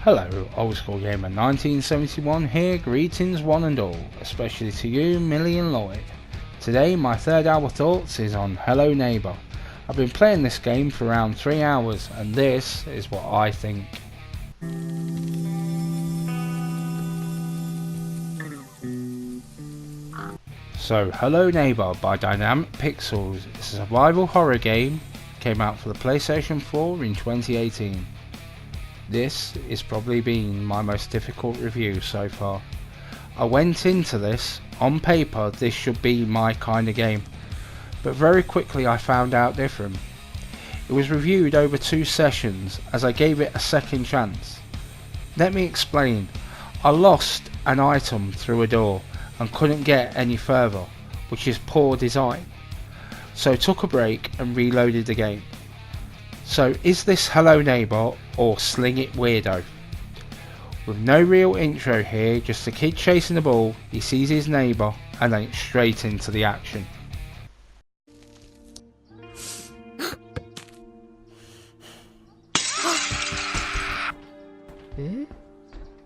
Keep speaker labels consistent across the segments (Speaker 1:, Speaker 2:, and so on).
Speaker 1: Hello, Old School Gamer 1971 here, greetings one and all, especially to you, Millie and Lloyd. Today my third hour thoughts is on Hello Neighbour. I've been playing this game for around 3 hours and this is what I think. So, Hello Neighbour by Dynamic Pixels is a survival horror game, came out for the PlayStation 4 in 2018. This is probably been my most difficult review so far. I went into this, on paper this should be my kind of game, but very quickly I found out different. It was reviewed over 2 sessions as I gave it a second chance. Let me explain. I lost an item through a door and couldn't get any further, which is poor design. So took a break and reloaded the game. So is this Hello Neighbour or Sling It Weirdo? With no real intro here, just a kid chasing the ball, he sees his neighbour and then straight into the action.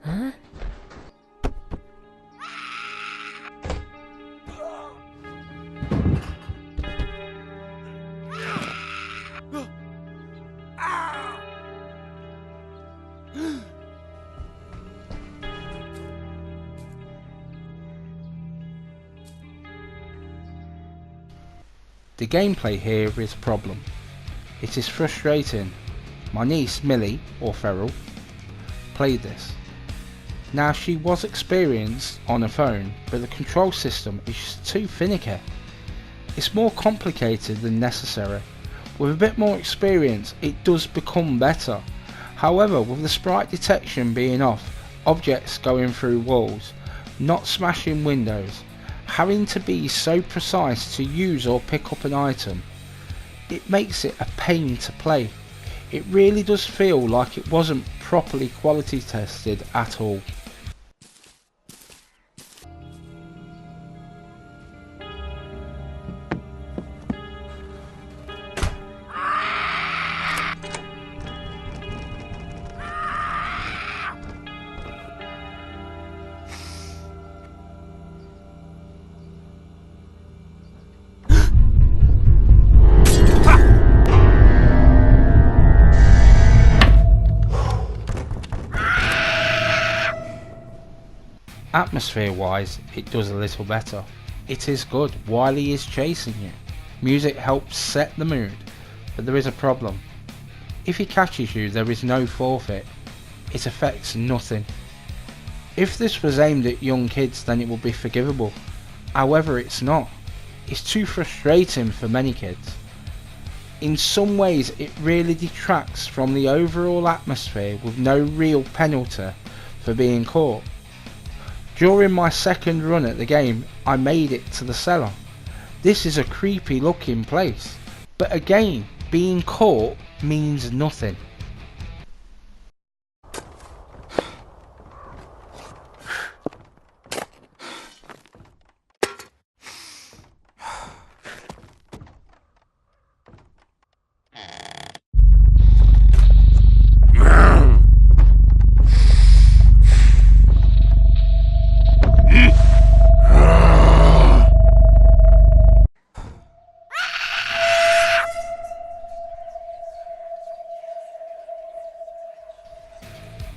Speaker 2: Huh?
Speaker 1: The gameplay here is a problem. It is frustrating. My niece Millie, or Feral, played this. Now she was experienced on a phone, but the control system is just too finicky. It's more complicated than necessary. With a bit more experience it does become better. However, with the sprite detection being off, objects going through walls, not smashing windows, having to be so precise to use or pick up an item, it makes it a pain to play. It really does feel like it wasn't properly quality tested at all. Atmosphere wise it does a little better. It is good while he is chasing you. Music helps set the mood, but there is a problem. If he catches you there is no forfeit. It affects nothing. If this was aimed at young kids then it would be forgivable. However it's not. It's too frustrating for many kids. In some ways it really detracts from the overall atmosphere with no real penalty for being caught. During my second run at the game, I made it to the cellar. This is a creepy looking place, but again, being caught means nothing.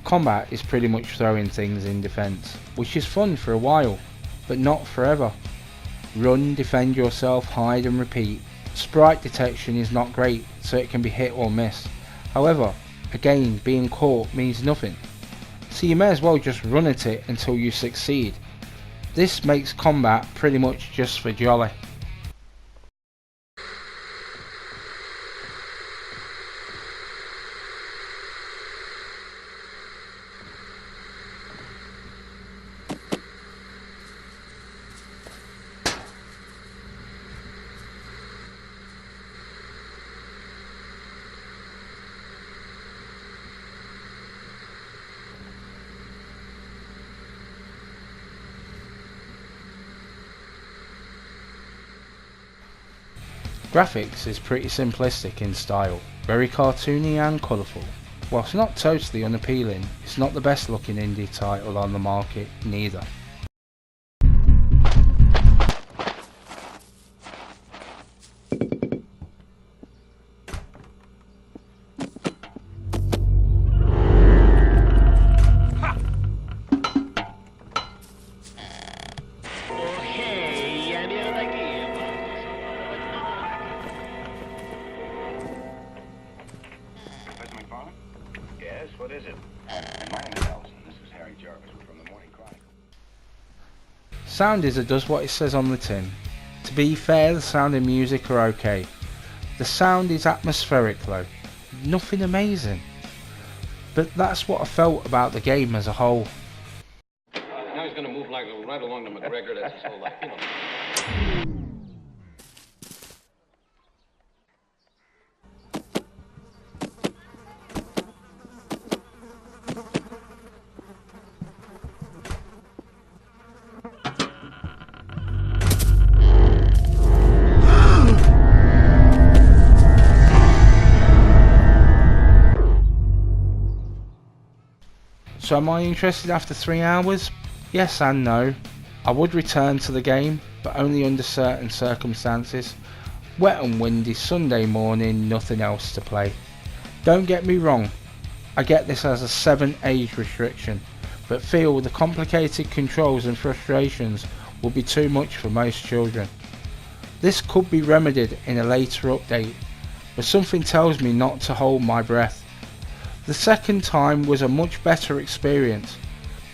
Speaker 1: Combat is pretty much throwing things in defence, which is fun for a while, but not forever. Run, defend yourself, hide and repeat. Sprite detection is not great, so it can be hit or miss. However, again, being caught means nothing, so you may as well just run at it until you succeed. This makes combat pretty much just for jolly. Graphics is pretty simplistic in style, very cartoony and colourful. Whilst not totally unappealing, it's not the best looking indie title on the market neither.
Speaker 3: Yes, what is it? My name is Ellison. This is Harry Jarvis. We're from the Morning Chronicle.
Speaker 1: Sound is it does what it says on the tin. To be fair, the sound and music are okay. The sound is atmospheric though, nothing amazing. But that's what I felt about the game as a whole.
Speaker 4: Now he's gonna move like right along to McGregor. That's his whole life, you know.
Speaker 1: So am I interested after 3 hours? Yes and no. I would return to the game, but only under certain circumstances. Wet and windy Sunday morning, nothing else to play. Don't get me wrong, I get this as a 7 age restriction, but feel the complicated controls and frustrations will be too much for most children. This could be remedied in a later update, but something tells me not to hold my breath. The second time was a much better experience,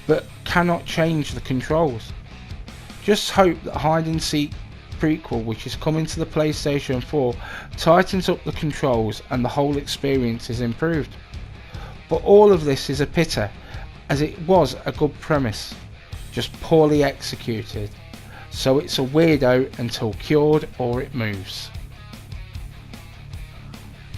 Speaker 1: but cannot change the controls. Just hope that Hide and Seek prequel, which is coming to the PlayStation 4, tightens up the controls and the whole experience is improved. But all of this is a pity, as it was a good premise, just poorly executed. So it's a weirdo until cured or it moves.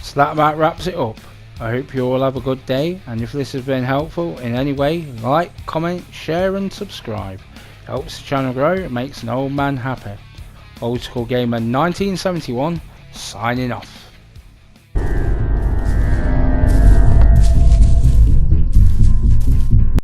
Speaker 1: So that about wraps it up. I hope you all have a good day, and if this has been helpful in any way, like, comment, share and subscribe. It helps the channel grow, it makes an old man happy. Old School Gamer 1971 signing off.